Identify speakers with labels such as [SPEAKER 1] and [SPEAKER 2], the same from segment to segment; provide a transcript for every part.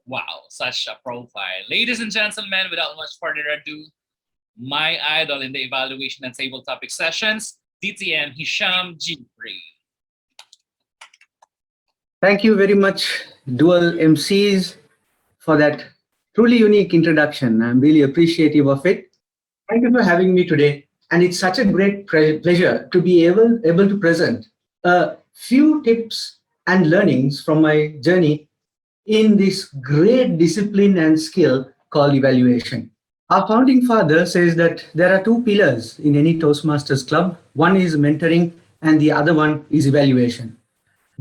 [SPEAKER 1] Wow, such a profile. Ladies and gentlemen, without much further ado, my idol in the evaluation and table topic sessions, DTM Hisham Jifrey.
[SPEAKER 2] Thank you very much, dual MCs, for that truly unique introduction. I'm really appreciative of it. Thank you for having me today. And it's such a great pleasure to be able to present a few tips and learnings from my journey in this great discipline and skill called evaluation. Our founding father says that there are two pillars in any Toastmasters club. One is mentoring, and the other one is evaluation.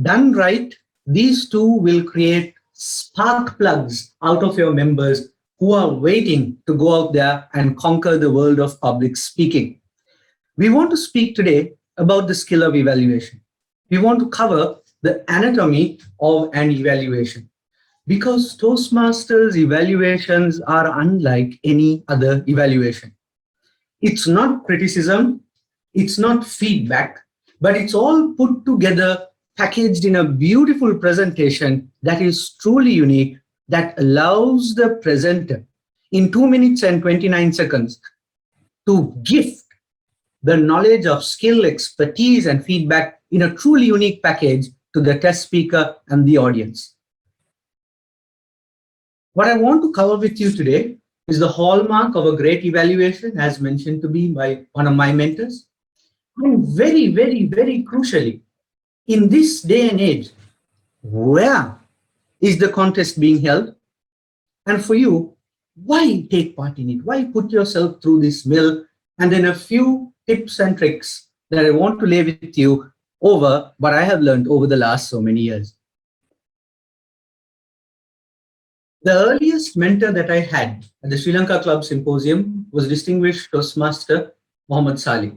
[SPEAKER 2] Done right, these two will create spark plugs out of your members who are waiting to go out there and conquer the world of public speaking. We want to speak today about the skill of evaluation. We want to cover the anatomy of an evaluation because Toastmasters evaluations are unlike any other evaluation. It's not criticism, it's not feedback, but it's all put together, packaged in a beautiful presentation that is truly unique, that allows the presenter in 2 minutes and 29 seconds to gift the knowledge of skill, expertise, and feedback in a truly unique package to the test speaker and the audience. What I want to cover with you today is the hallmark of a great evaluation, as mentioned to me by one of my mentors. And very, very, very crucially, in this day and age, where is the contest being held? And for you, why take part in it? Why put yourself through this mill? And then a few tips and tricks that I want to lay with you over what I have learned over the last so many years. The earliest mentor that I had at the Sri Lanka Club Symposium was distinguished Toastmaster Muhammad Salih.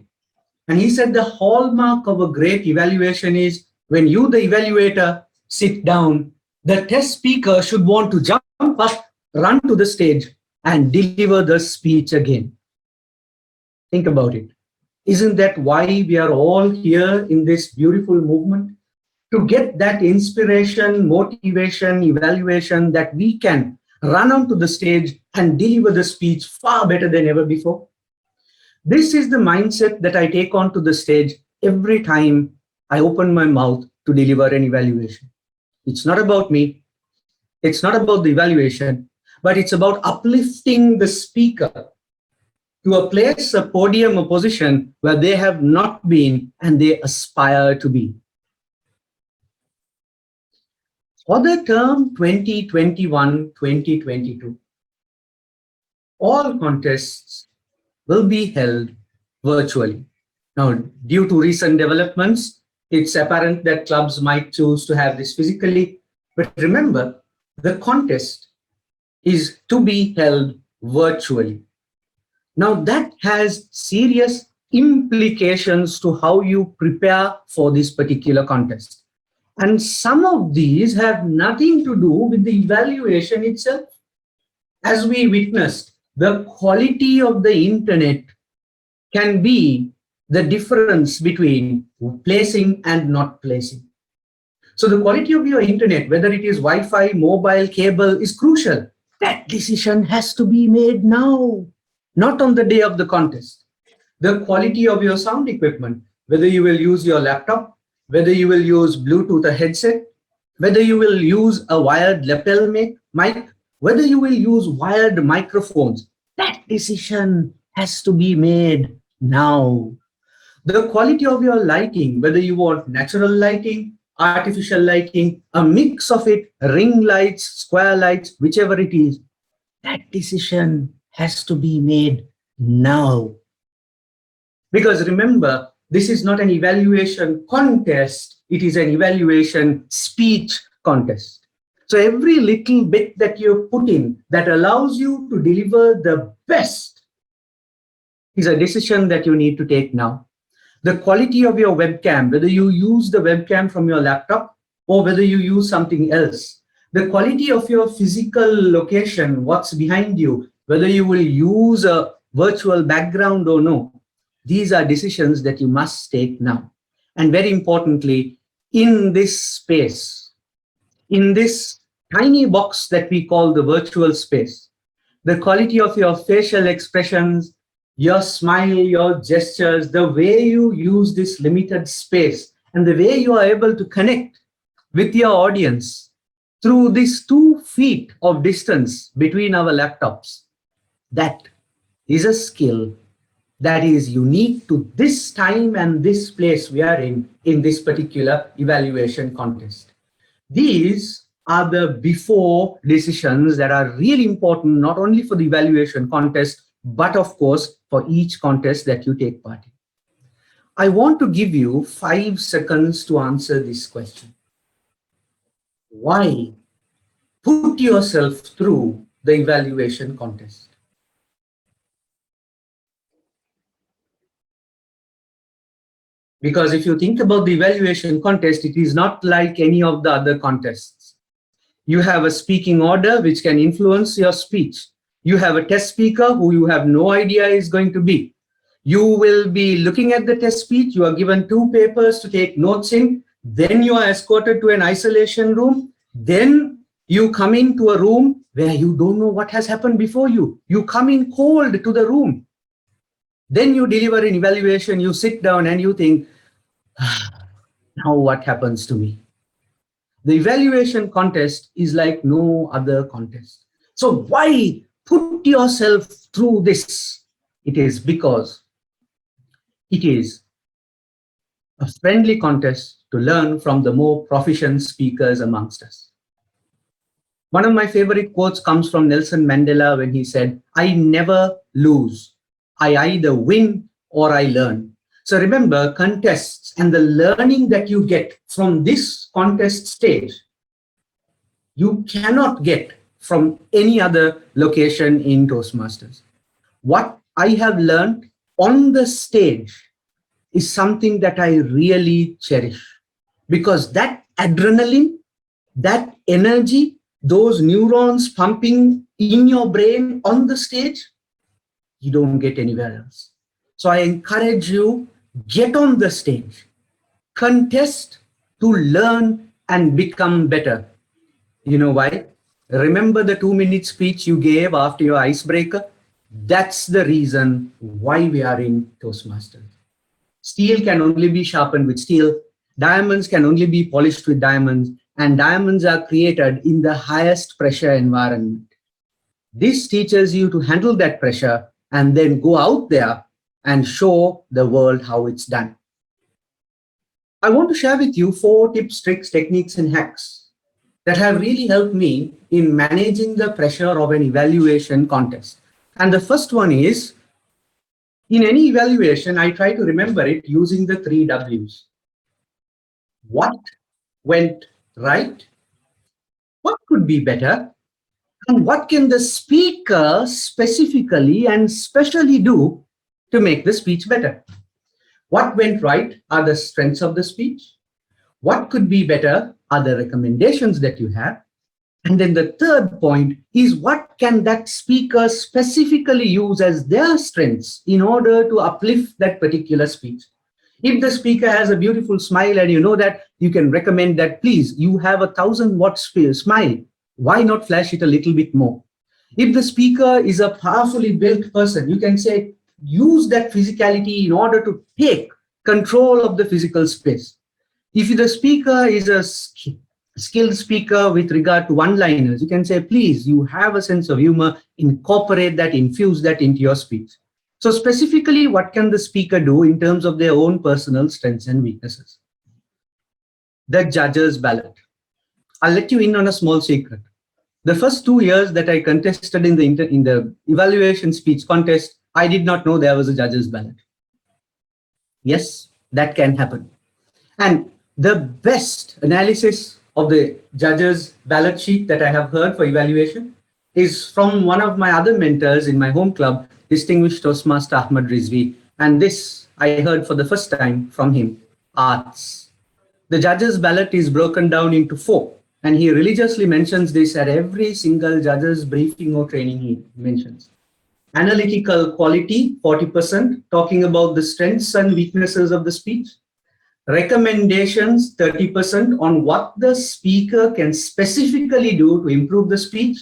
[SPEAKER 2] And he said the hallmark of a great evaluation is when you, the evaluator, sit down, the test speaker should want to jump up, run to the stage, and deliver the speech again. Think about it. Isn't that why we are all here in this beautiful movement? To get that inspiration, motivation, evaluation that we can run onto the stage and deliver the speech far better than ever before. This is the mindset that I take onto the stage every time I open my mouth to deliver an evaluation. It's not about me. It's not about the evaluation, but it's about uplifting the speaker to a place, a podium, a position where they have not been and they aspire to be. For the term 2021-2022, all contests will be held virtually. Now, due to recent developments, it's apparent that clubs might choose to have this physically. But remember, the contest is to be held virtually. Now, that has serious implications to how you prepare for this particular contest. And some of these have nothing to do with the evaluation itself. As we witnessed, the quality of the internet can be the difference between placing and not placing. So the quality of your internet, whether it is Wi-Fi, mobile, cable, is crucial. That decision has to be made now, not on the day of the contest. The quality of your sound equipment, whether you will use your laptop, whether you will use Bluetooth or headset, whether you will use a wired lapel mic, whether you will use wired microphones, that decision has to be made now. The quality of your lighting, whether you want natural lighting, artificial lighting, a mix of it, ring lights, square lights, whichever it is, that decision has to be made now. Because remember, this is not an evaluation contest, it is an evaluation speech contest. So every little bit that you put in that allows you to deliver the best is a decision that you need to take now. The quality of your webcam, whether you use the webcam from your laptop or whether you use something else, the quality of your physical location, what's behind you, whether you will use a virtual background or no, these are decisions that you must take now. And very importantly, in this space, in this tiny box that we call the virtual space. The quality of your facial expressions, your smile, your gestures, the way you use this limited space, and the way you are able to connect with your audience through these 2 feet of distance between our laptops. That is a skill that is unique to this time and this place we are in this particular evaluation contest. These are the before decisions that are really important, not only for the evaluation contest, but of course, for each contest that you take part in. I want to give you 5 seconds to answer this question. Why put yourself through the evaluation contest? Because if you think about the evaluation contest, it is not like any of the other contests. You have a speaking order which can influence your speech. You have a test speaker who you have no idea is going to be. You will be looking at the test speech. You are given 2 papers to take notes in. Then you are escorted to an isolation room. Then you come into a room where you don't know what has happened before you. You come in cold to the room. Then you deliver an evaluation, you sit down and you think, now what happens to me? The evaluation contest is like no other contest. So why put yourself through this? It is because it is a friendly contest to learn from the more proficient speakers amongst us. One of my favorite quotes comes from Nelson Mandela when he said, "I never lose. I either win or I learn." So remember, contests and the learning that you get from this contest stage, you cannot get from any other location in Toastmasters. What I have learned on the stage is something that I really cherish, because that adrenaline, that energy, those neurons pumping in your brain on the stage, you don't get anywhere else. So I encourage you, get on the stage, contest to learn and become better. You know why? Remember the 2-minute speech you gave after your icebreaker? That's the reason why we are in Toastmasters. Steel can only be sharpened with steel. Diamonds can only be polished with diamonds. And diamonds are created in the highest pressure environment. This teaches you to handle that pressure and then go out there and show the world how it's done. I want to share with you 4 tips, tricks, techniques, and hacks that have really helped me in managing the pressure of an evaluation contest. And the first one is, in any evaluation, I try to remember it using the 3 W's. What went right? What could be better? And what can the speaker specifically and specially do to make the speech better? What went right are the strengths of the speech. What could be better are the recommendations that you have. And then the third point is, what can that speaker specifically use as their strengths in order to uplift that particular speech? If the speaker has a beautiful smile and you know that, you can recommend that, please, you have a 1,000-watt smile. Why not flash it a little bit more? If the speaker is a powerfully built person, you can say, use that physicality in order to take control of the physical space. If the speaker is a skilled speaker with regard to one-liners, you can say, please, you have a sense of humor, incorporate that, infuse that into your speech. So specifically, what can the speaker do in terms of their own personal strengths and weaknesses? The judges' ballot. I'll let you in on a small secret. The first 2 years that I contested in the evaluation speech contest, I did not know there was a judges' ballot. Yes, that can happen. And the best analysis of the judges' ballot sheet that I have heard for evaluation is from one of my other mentors in my home club, distinguished Toastmaster Ahmad Rizvi. And this I heard for the first time from him: arts. The judges' ballot is broken down into 4. And he religiously mentions this at every single judge's briefing or training he mentions. Analytical quality, 40%, talking about the strengths and weaknesses of the speech. recommendations 30% on what the speaker can specifically do to improve the speech,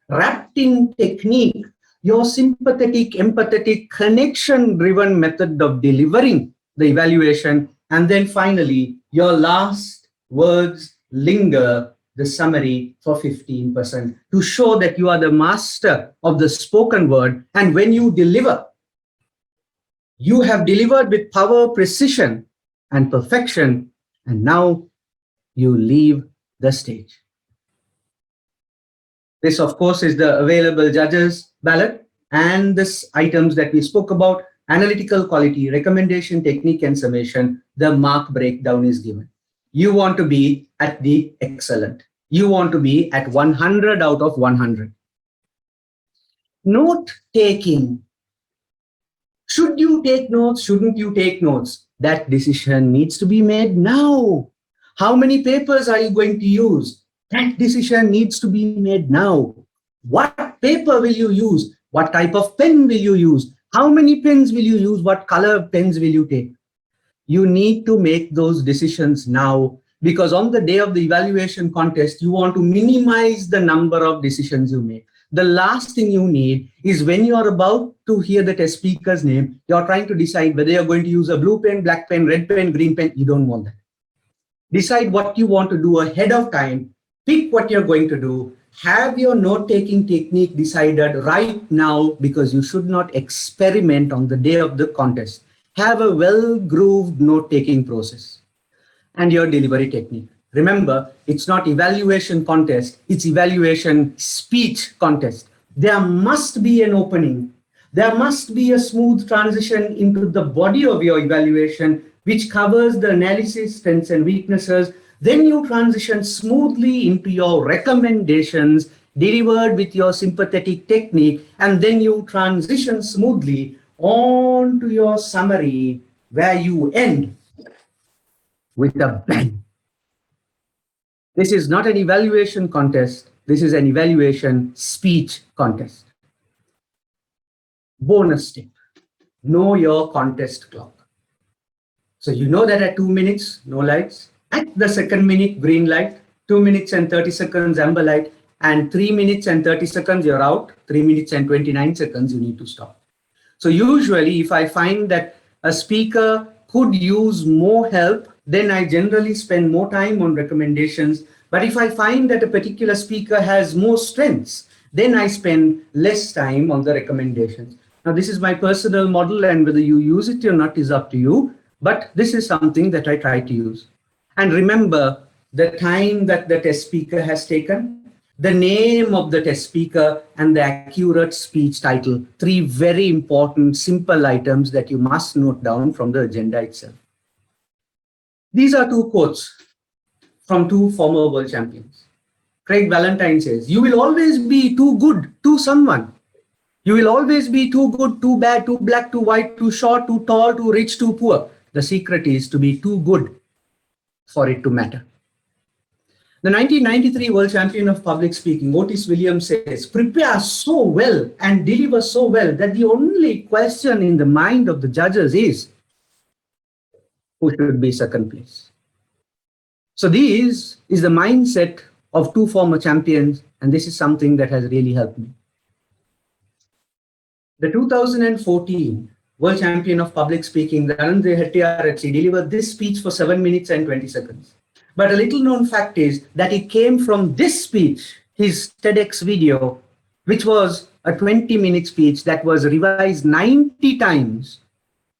[SPEAKER 2] wrapped in technique, your sympathetic, empathetic, connection-driven method of delivering the evaluation, and then finally, your last words linger, the summary for 15%, to show that you are the master of the spoken word. And when you deliver, you have delivered with power, precision, and perfection, and now you leave the stage. This, of course, is the available judges ballot, and this items that we spoke about: analytical quality, recommendation, technique, and summation. The mark breakdown is given. You want to be at the excellent. You want to be at 100 out of 100. Note taking. Should you take notes? Shouldn't you take notes? That decision needs to be made now. How many papers are you going to use? That decision needs to be made now. What paper will you use? What type of pen will you use? How many pens will you use? What color pens will you take? You need to make those decisions now, because on the day of the evaluation contest, you want to minimize the number of decisions you make. The last thing you need is when you are about to hear the test speaker's name, you're trying to decide whether you're going to use a blue pen, black pen, red pen, green pen. You don't want that. Decide what you want to do ahead of time. Pick what you're going to do. Have your note-taking technique decided right now, because you should not experiment on the day of the contest. Have a well-grooved note-taking process and your delivery technique. Remember, it's not evaluation contest, it's evaluation speech contest. There must be an opening. There must be a smooth transition into the body of your evaluation, which covers the analysis, strengths and weaknesses. Then you transition smoothly into your recommendations delivered with your sympathetic technique, and then you transition smoothly on to your summary, where you end with a bang. This is not an evaluation contest. This is an evaluation speech contest. Bonus tip: know your contest clock. So you know that at 2 minutes, no lights. At the second minute, green light. 2 minutes and 30 seconds, amber light. And 3 minutes and 30 seconds, you're out. 3 minutes and 29 seconds, you need to stop. So usually, if I find that a speaker could use more help, then I generally spend more time on recommendations. But if I find that a particular speaker has more strengths, then I spend less time on the recommendations. Now, this is my personal model, and whether you use it or not is up to you. But this is something that I try to use. And remember the time that the test speaker has taken, the name of the test speaker, and the accurate speech title. 3 very important, simple items that you must note down from the agenda itself. These are 2 quotes from 2 former world champions. Craig Valentine says, "You will always be too good to someone. You will always be too good, too bad, too black, too white, too short, too tall, too rich, too poor. The secret is to be too good for it to matter." The 1993 world champion of public speaking, Otis Williams, says, "Prepare so well and deliver so well that the only question in the mind of the judges is, who should be second place?" So this is the mindset of 2 former champions, and this is something that has really helped me. The 2014 world champion of public speaking, Dhananjay Hettiarachchi, delivered this speech for 7 minutes and 20 seconds. But a little known fact is that it came from this speech, his TEDx video, which was a 20-minute speech that was revised 90 times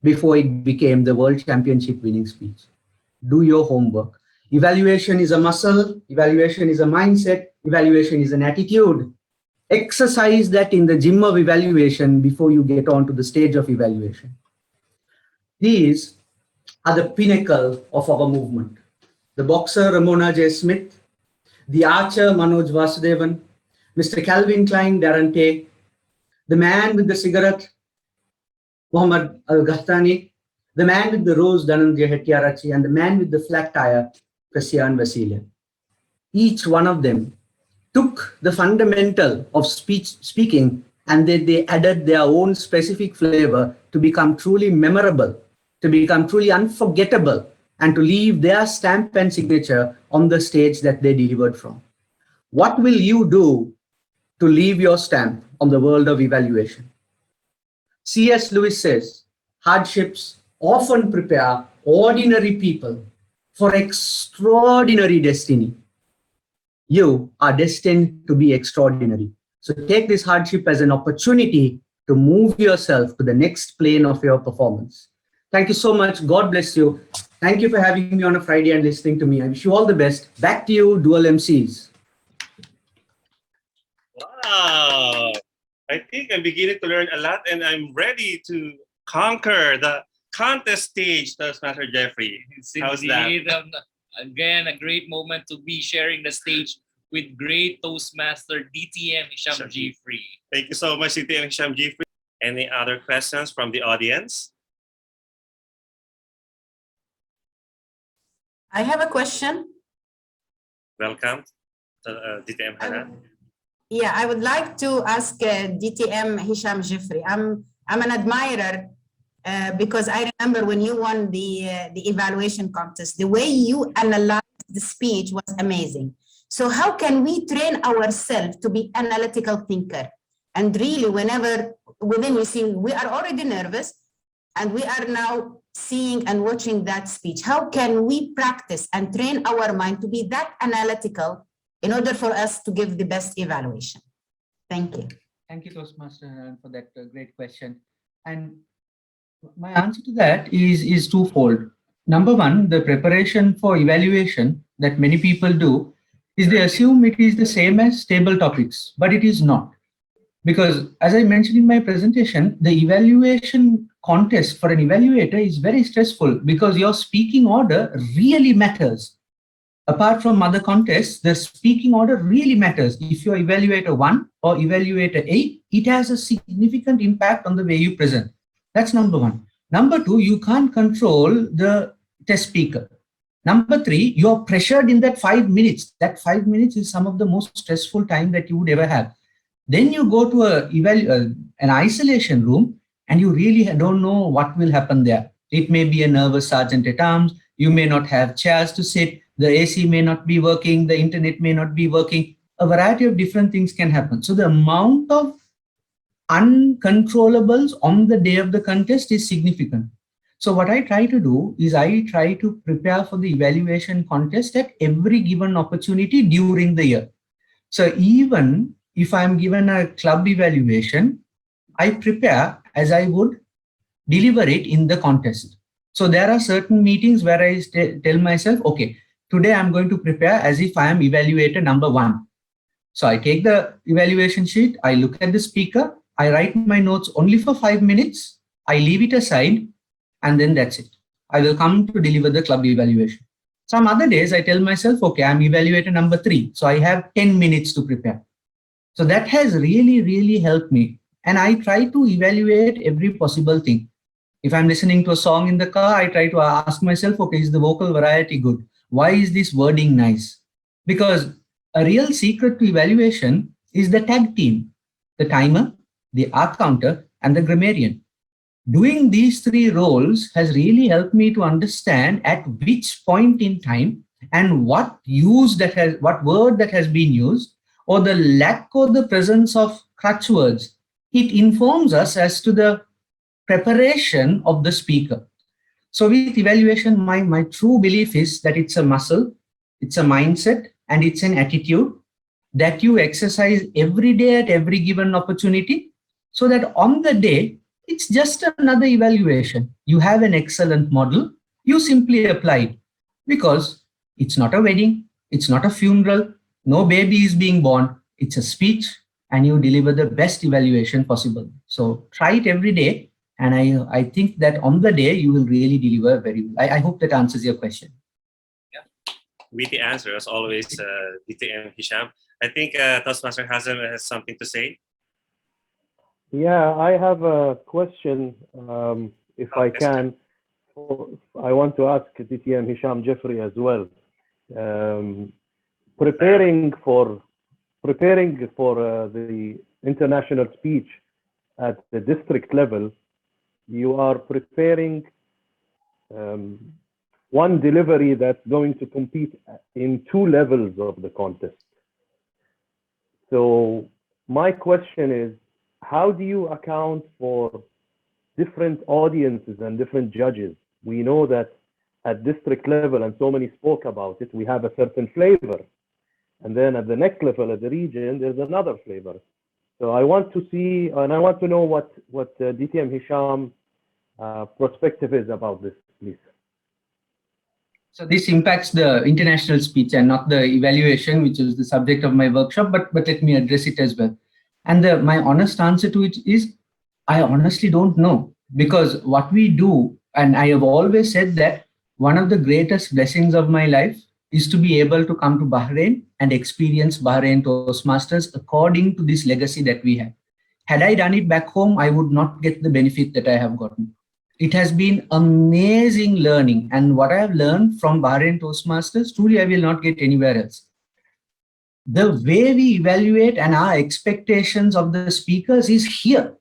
[SPEAKER 2] before it became the world championship winning speech. Do your homework. Evaluation is a muscle, evaluation is a mindset, evaluation is an attitude. Exercise that in the gym of evaluation before you get on to the stage of evaluation. These are the pinnacle of our movement. The boxer Ramona J. Smith, the archer Manoj Vasudevan, Mr. Calvin Klein, Darren Tate, the man with the cigarette, Muhammad Al-Ghahtani, the man with the rose, Dhananjay Hettiarachchi, and the man with the flat tire, Christian Vasiliev. Each one of them took the fundamental of speaking, and they added their own specific flavor to become truly memorable, to become truly unforgettable, and to leave their stamp and signature on the stage that they delivered from. What will you do to leave your stamp on the world of evaluation? C.S. Lewis says, hardships often prepare ordinary people for extraordinary destiny. You are destined to be extraordinary. So take this hardship as an opportunity to move yourself to the next plane of your performance. Thank you so much. God bless you. Thank you for having me on a Friday and listening to me. I wish you all the best. Back to you, Dual MCs.
[SPEAKER 3] Wow. I think I'm beginning to learn a lot and I'm ready to conquer the contest stage, Toastmaster Jeffrey. How's that?
[SPEAKER 1] Indeed, again, a great moment to be sharing the stage with great Toastmaster DTM Hisham Jeffrey.
[SPEAKER 3] Thank you so much, DTM Hisham Jeffrey. Any other questions from the audience?
[SPEAKER 4] I have a question.
[SPEAKER 3] Welcome, DTM Hannah.
[SPEAKER 4] Yeah, I would like to ask DTM Hisham Jeffrey. I'm an admirer because I remember when you won the evaluation contest, the way you analyzed the speech was amazing. So how can we train ourselves to be analytical thinker? And really, whenever we see we are already nervous, and we are now seeing and watching that speech, how can we practice and train our mind to be that analytical in order for us to give the best evaluation? Thank you.
[SPEAKER 2] Thank you, Toastmaster, for that great question. And my answer to that is twofold. Number one, the preparation for evaluation that many people do is they assume it is the same as table topics, but it is not. Because as I mentioned in my presentation, the evaluation contest for an evaluator is very stressful because your speaking order really matters. Apart from other contests, the speaking order really matters. If you're evaluator 1 or evaluator 8, it has a significant impact on the way you present. That's number one. Number two, you can't control the test speaker. Number three, you're pressured in that 5 minutes. That 5 minutes is some of the most stressful time that you would ever have. Then you go to an isolation room and you really don't know what will happen there. It may be a nervous sergeant at arms. You may not have chairs to sit. The AC may not be working. The internet may not be working. A variety of different things can happen. So the amount of uncontrollables on the day of the contest is significant. So what I try to do is I try to prepare for the evaluation contest at every given opportunity during the year. So even if I'm given a club evaluation, I prepare as I would deliver it in the contest. So there are certain meetings where I tell myself, okay, today I'm going to prepare as if I am evaluator number 1. So I take the evaluation sheet, I look at the speaker, I write my notes only for 5 minutes, I leave it aside, and then that's it. I will come to deliver the club evaluation. Some other days I tell myself, okay, I'm evaluator number 3. So I have 10 minutes to prepare. So that has really, really helped me. And I try to evaluate every possible thing. If I'm listening to a song in the car, I try to ask myself, okay, is the vocal variety good? Why is this wording nice? Because a real secret to evaluation is the tag team, the timer, the R counter, and the grammarian. Doing these 3 roles has really helped me to understand at which point in time and what word that has been used, or the lack or the presence of crutch words. It informs us as to the preparation of the speaker. So with evaluation, my true belief is that it's a muscle, it's a mindset, and it's an attitude that you exercise every day at every given opportunity, so that on the day, it's just another evaluation. You have an excellent model, you simply apply it, because it's not a wedding, it's not a funeral, no baby is being born, it's a speech, and you deliver the best evaluation possible. So try it every day. And I think that on the day, you will really deliver very well. I hope that answers your question.
[SPEAKER 3] Yeah, with the answer, as always, DTM Hisham. I think Toastmaster Hazem has something to say.
[SPEAKER 5] Yeah, I have a question, if I can. I want to ask DTM Hisham Jeffrey as well. Preparing for the international speech at the district level, you are preparing one delivery that's going to compete in 2 levels of the contest. So my question is, how do you account for different audiences and different judges? We know that at district level, and so many spoke about it, we have a certain flavor. And then at the next level, at the region, there's another flavor. So I want to see, and I want to know what DTM Hisham perspective is about this, please.
[SPEAKER 2] So this impacts the international speech and not the evaluation, which is the subject of my workshop, but let me address it as well. And my honest answer to it is, I honestly don't know, because what we do, and I have always said that one of the greatest blessings of my life is to be able to come to Bahrain and experience Bahrain Toastmasters according to this legacy that we have. Had I done it back home, I would not get the benefit that I have gotten. It has been amazing learning, and what I have learned from Bahrain Toastmasters, truly I will not get anywhere else. The way we evaluate and our expectations of the speakers is here.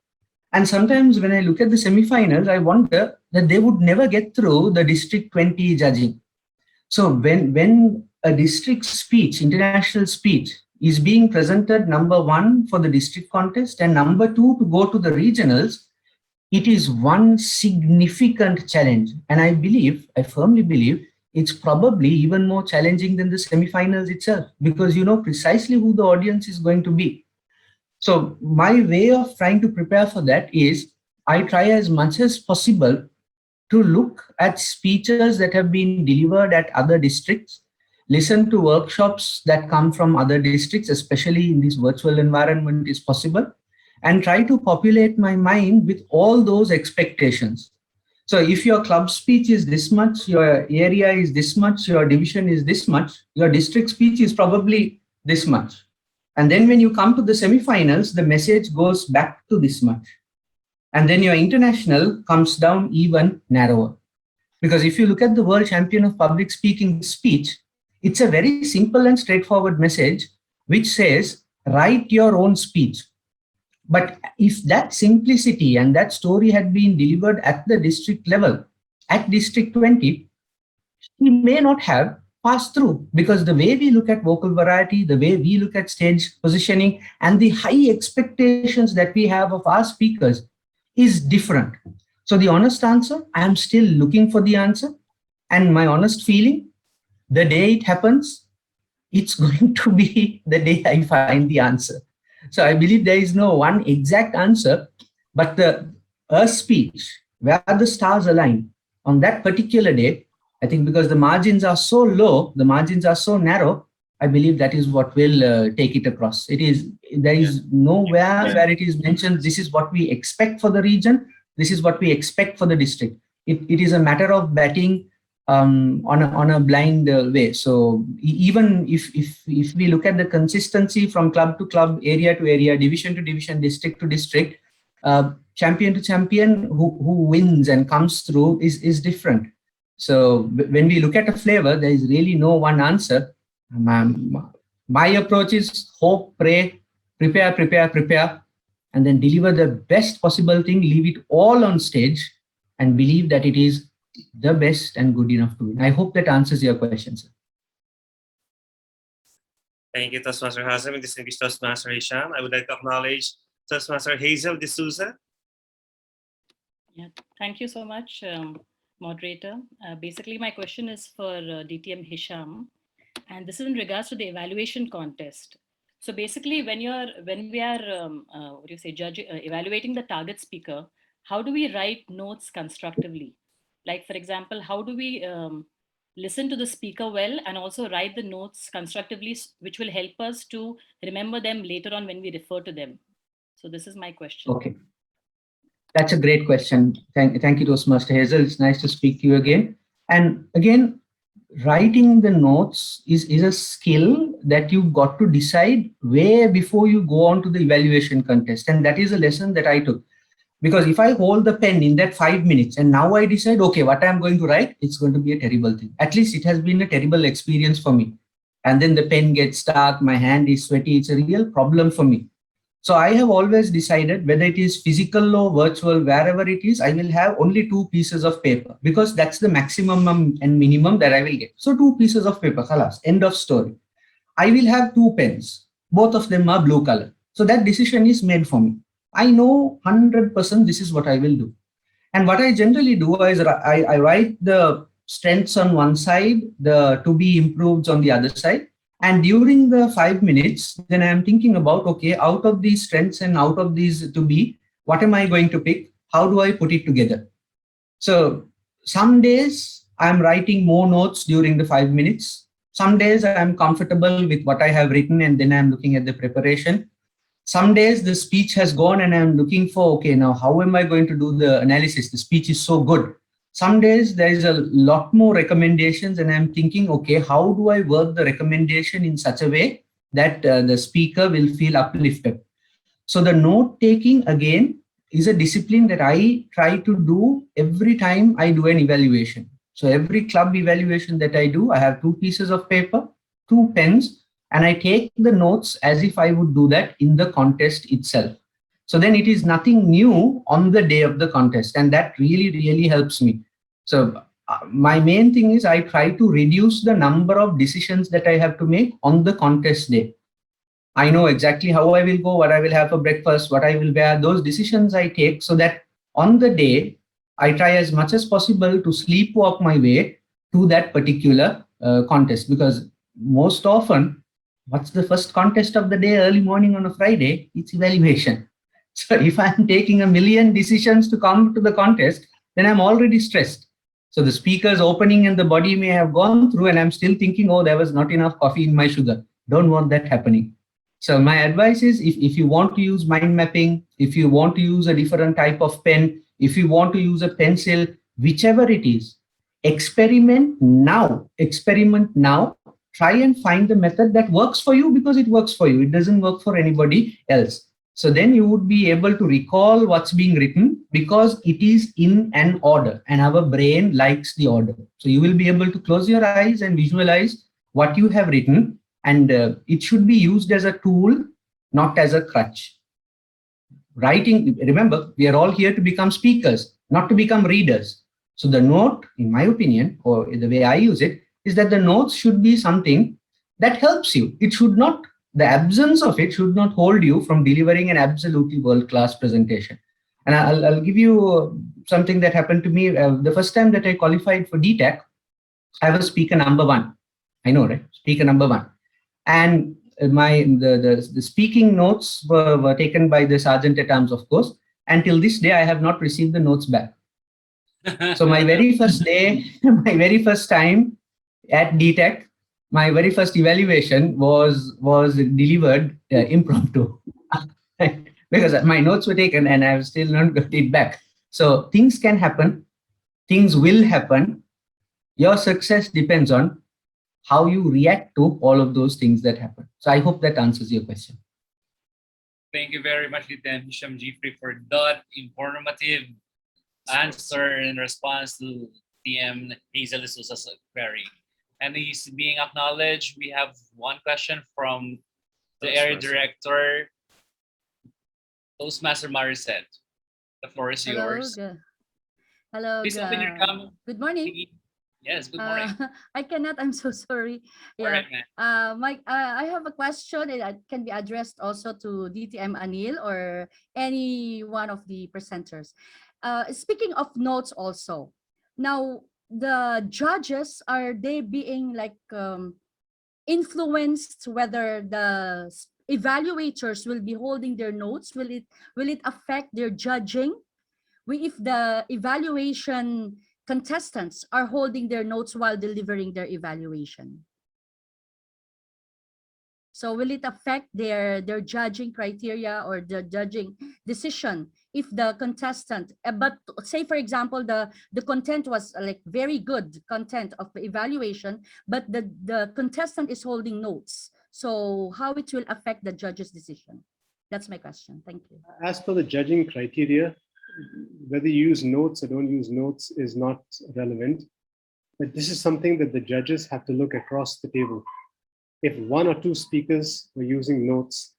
[SPEAKER 2] And sometimes when I look at the semifinals, I wonder that they would never get through the District 20 judging. So when a district speech, international speech, is being presented number 1 for the district contest and number 2 to go to the regionals, it is one significant challenge. And I firmly believe, it's probably even more challenging than the semifinals itself, because you know precisely who the audience is going to be. So my way of trying to prepare for that is, I try as much as possible to look at speeches that have been delivered at other districts, listen to workshops that come from other districts, especially in this virtual environment is possible, and try to populate my mind with all those expectations. So if your club speech is this much, your area is this much, your division is this much, your district speech is probably this much. And then when you come to the semifinals, the message goes back to this much. And then your international comes down even narrower. Because if you look at the World Champion of Public Speaking speech, it's a very simple and straightforward message which says, write your own speech. But if that simplicity and that story had been delivered at the district level, at District 20, we may not have passed through, because the way we look at vocal variety, the way we look at stage positioning, and the high expectations that we have of our speakers is different. So the honest answer, I am still looking for the answer. And my honest feeling, the day it happens, it's going to be the day I find the answer. So I believe there is no one exact answer, but a speech where the stars align on that particular day, I think because the margins are so low, the margins are so narrow, I believe that is what will take it across. There is nowhere where it is mentioned, this is what we expect for the region, this is what we expect for the district. It is a matter of betting on a blind way. So even if we look at the consistency from club to club, area to area, division to division, district to district, champion to champion, who wins and comes through is different. So when we look at a flavor, there is really no one answer. My approach is hope, pray, prepare, and then deliver the best possible thing, leave it all on stage, and believe that it is the best and good enough to win. I hope that answers your question, sir.
[SPEAKER 3] Thank you, Toastmaster Hazem and distinguished Toastmaster Hisham. I would like to acknowledge Toastmaster Hazel D'Souza.
[SPEAKER 6] Yeah, thank you so much, moderator. Basically, my question is for DTM Hisham, and this is in regards to the evaluation contest. So basically, when we are evaluating the target speaker, how do we write notes constructively? Like, for example, how do we listen to the speaker well and also write the notes constructively, which will help us to remember them later on when we refer to them? So this is my question.
[SPEAKER 2] Okay. That's a great question. Thank you, Toastmaster Hazel. It's nice to speak to you again. And again, writing the notes is a skill that you've got to decide way before you go on to the evaluation contest. And that is a lesson that I took. Because if I hold the pen in that 5 minutes and now I decide, okay, what I'm going to write, it's going to be a terrible thing. At least it has been a terrible experience for me. And then the pen gets stuck, my hand is sweaty. It's a real problem for me. So I have always decided whether it is physical or virtual, wherever it is, I will have only 2 pieces of paper because that's the maximum and minimum that I will get. So 2 pieces of paper, khalas, end of story. I will have 2 pens. Both of them are blue color. So that decision is made for me. I know 100% this is what I will do. And what I generally do is I write the strengths on one side, the to be improved on the other side. And during the 5 minutes, then I'm thinking about, okay, out of these strengths and out of these to be, what am I going to pick? How do I put it together? So some days I'm writing more notes during the 5 minutes. Some days I'm comfortable with what I have written and then I'm looking at the preparation. Some days the speech has gone and I'm looking for, okay, now how am I going to do the analysis? The speech is so good. Some days there is a lot more recommendations and I'm thinking, okay, how do I word the recommendation in such a way that the speaker will feel uplifted? So the note taking again is a discipline that I try to do every time I do an evaluation. So every club evaluation that I do, I have 2 pieces of paper, 2 pens, and I take the notes as if I would do that in the contest itself. So then it is nothing new on the day of the contest. And that really, really helps me. So my main thing is I try to reduce the number of decisions that I have to make on the contest day. I know exactly how I will go, what I will have for breakfast, what I will wear. Those decisions I take so that on the day, I try as much as possible to sleepwalk my way to that particular contest. Because most often, what's the first contest of the day early morning on a Friday? It's evaluation. So if I'm taking a million decisions to come to the contest, then I'm already stressed. So the speaker's opening and the body may have gone through and I'm still thinking, oh, there was not enough coffee in my sugar. Don't want that happening. So my advice is if you want to use mind mapping, if you want to use a different type of pen, if you want to use a pencil, whichever it is, experiment now, try and find the method that works for you because it works for you. It doesn't work for anybody else. So then you would be able to recall what's being written because it is in an order and our brain likes the order. So you will be able to close your eyes and visualize what you have written, and it should be used as a tool, not as a crutch. Writing, remember, we are all here to become speakers, not to become readers. So the note, in my opinion, or the way I use it, is that the notes should be something that helps you. It should not, the absence of it should not hold you from delivering an absolutely world-class presentation. And I'll give you something that happened to me. The first time that I qualified for DTAC, I was speaker number 1. I know, right? Speaker number 1. And the speaking notes were taken by the Sergeant at Arms, of course. Until this day, I have not received the notes back. So my very first day, my very first time at DTAC, my very first evaluation was delivered impromptu because my notes were taken and I have still not got it back. So things can happen, things will happen. Your success depends on how you react to all of those things that happen. So I hope that answers your question.
[SPEAKER 1] Thank you very much, Lieutenant Hisham Jeffrey, for that informative answer in response to TM Hazel D'Souza's query. And he's being acknowledged. We have one question from the area director, Toastmaster Maricet. The floor is yours.
[SPEAKER 7] Hello.
[SPEAKER 1] Please open your camera.
[SPEAKER 7] Good morning.
[SPEAKER 1] Yes, good morning.
[SPEAKER 7] I cannot. I'm so sorry.
[SPEAKER 1] Yeah.
[SPEAKER 7] I have a question that can be addressed also to DTM Anil or any one of the presenters. Speaking of notes also, now the judges, are they being like influenced whether the evaluators will be holding their notes? Will it affect their judging? If the evaluation contestants are holding their notes while delivering their evaluation, so will it affect their judging criteria or the judging decision if the contestant, but say for example the content was like very good content of the evaluation, but the contestant is holding notes, so how it will affect the judge's decision? That's my question. Thank you.
[SPEAKER 8] As per the judging criteria, whether you use notes or don't use notes is not relevant, but this is something that the judges have to look across the table. If 1 or 2 speakers were using notes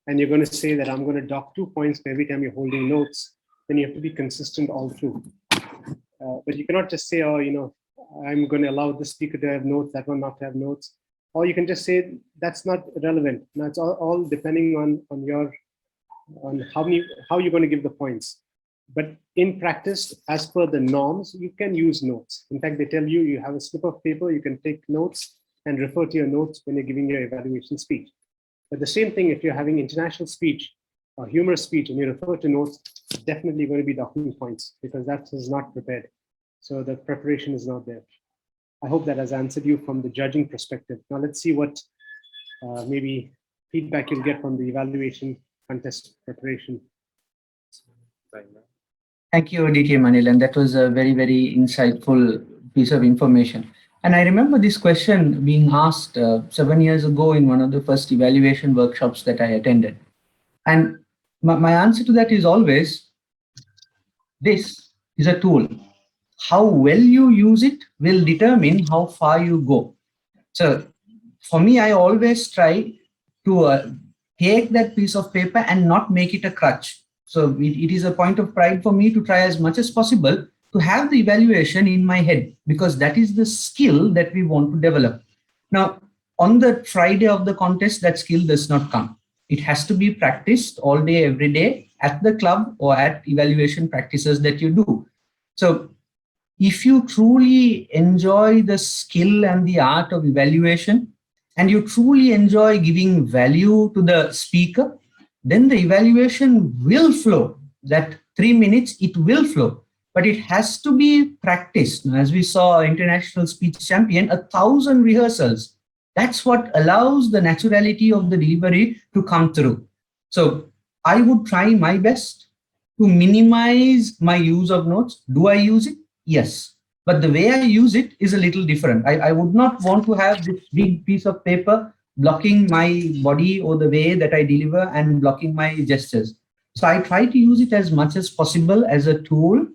[SPEAKER 8] and you're going to say that I'm going to dock 2 points for every time you're holding notes, then you have to be consistent all through. But you cannot just say, oh, I'm going to allow this speaker to have notes, that one not to have notes. Or you can just say that's not relevant. Now it's all depending on how you're going to give the points. But in practice, as per the norms, you can use notes. In fact, they tell you you have a slip of paper, you can take notes and refer to your notes when you're giving your evaluation speech. But the same thing, if you're having international speech or humorous speech and you refer to notes, it's definitely going to be docking points because that is not prepared. So the preparation is not there. I hope that has answered you from the judging perspective. Now let's see what maybe feedback you'll get from the evaluation contest preparation.
[SPEAKER 2] Thank you, DTM Anil, and that was a very, very insightful piece of information. And I remember this question being asked 7 years ago in one of the first evaluation workshops that I attended. And my answer to that is always, this is a tool. How well you use it will determine how far you go. So for me, I always try to take that piece of paper and not make it a crutch. So it is a point of pride for me to try as much as possible to have the evaluation in my head, because that is the skill that we want to develop. Now, on the Friday of the contest, that skill does not come. It has to be practiced all day, every day at the club or at evaluation practices that you do. So if you truly enjoy the skill and the art of evaluation, and you truly enjoy giving value to the speaker, then the evaluation will flow. That 3 minutes, it will flow, but it has to be practiced. As we saw international speech champion, 1,000 rehearsals. That's what allows the naturality of the delivery to come through. So I would try my best to minimize my use of notes. Do I use it? Yes. But the way I use it is a little different. I would not want to have this big piece of paper blocking my body or the way that I deliver and blocking my gestures. So I try to use it as much as possible as a tool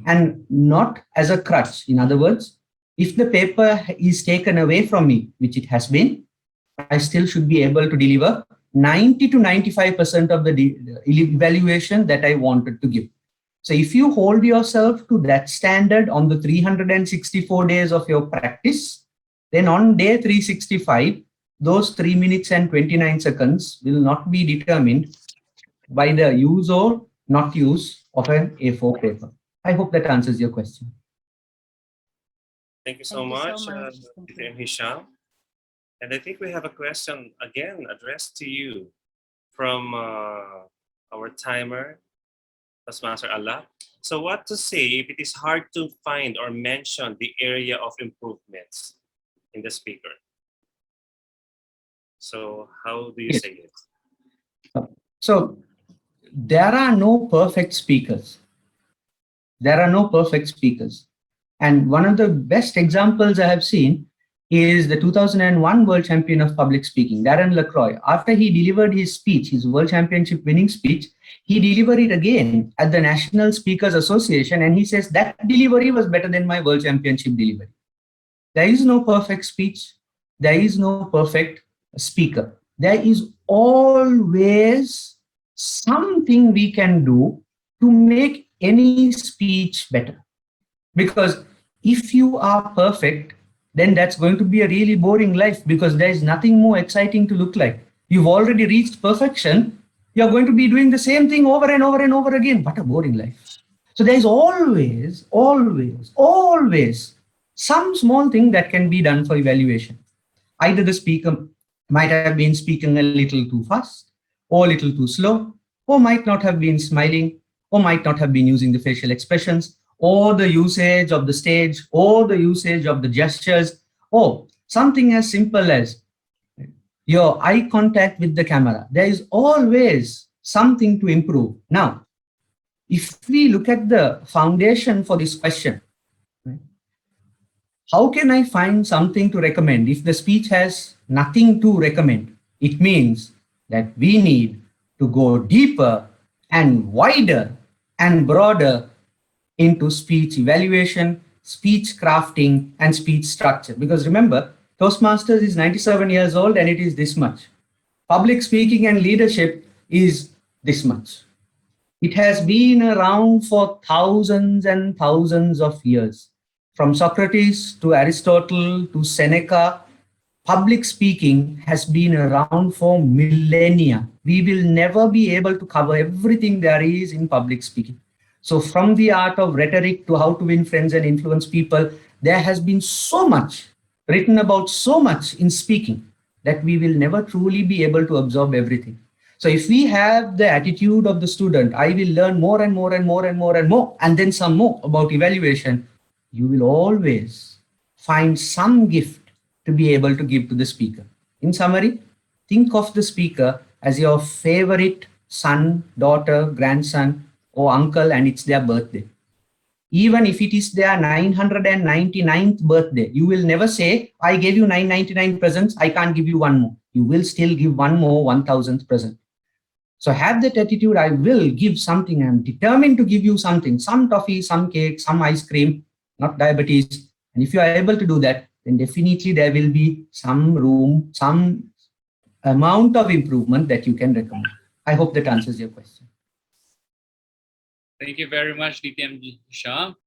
[SPEAKER 2] and not as a crutch. In other words, if the paper is taken away from me, which it has been, I still should be able to deliver 90 to 95% of the evaluation that I wanted to give. So if you hold yourself to that standard on the 364 days of your practice, then on day 365, those 3 minutes and 29 seconds will not be determined by the use or not use of an A4 paper. I hope that answers your question.
[SPEAKER 3] Thank you so much, DTM Hisham. And I think we have a question again addressed to you from our timer, Toastmaster Allah. So what to say if it is hard to find or mention the area of improvements in the speaker? So how do you say it?
[SPEAKER 2] So there are no perfect speakers. There are no perfect speakers. And one of the best examples I have seen is the 2001 World Champion of Public Speaking, Darren LaCroix. After he delivered his speech, his World Championship winning speech, he delivered it again at the National Speakers Association, and he says that delivery was better than my World Championship delivery. There is no perfect speech. There is no perfect speaker. There is always something we can do to make any speech better. Because if you are perfect, then that's going to be a really boring life, because there is nothing more exciting to look like. You've already reached perfection. You're going to be doing the same thing over and over and over again. What a boring life. So there is always some small thing that can be done for evaluation. Either the speaker might have been speaking a little too fast, or a little too slow, or might not have been smiling, or might not have been using the facial expressions, or the usage of the stage, or the usage of the gestures, or something as simple as your eye contact with the camera. There is always something to improve. Now, if we look at the foundation for this question, right, how can I find something to recommend? If the speech has nothing to recommend, it means that we need to go deeper and wider and broader into speech evaluation, speech crafting, and speech structure. Because remember, Toastmasters is 97 years old and it is this much. public speaking and leadership is this much. It has been around for thousands and thousands of years. From Socrates to Aristotle to Seneca, public speaking has been around for millennia. We will never be able to cover everything there is in public speaking. So from the art of rhetoric to how to win friends and influence people, there has been so much written about so much in speaking that we will never truly be able to absorb everything. So if we have the attitude of the student, I will learn more and more and more and more and more, and then some more about evaluation, you will always find some gift to be able to give to the speaker. In summary, think of the speaker as your favorite son, daughter, grandson, or uncle, and it's their birthday. Even if it is their 999th birthday, you will never say, I gave you 999 presents, I can't give you one more. You will still give one more 1000th present. So have that attitude, I will give something, I'm determined to give you something, some toffee, some cake, some ice cream, not diabetes. And if you are able to do that, then definitely there will be some room, some amount of improvement that you can recommend. I hope that answers your question.
[SPEAKER 1] Thank you very much, DTM Hisham.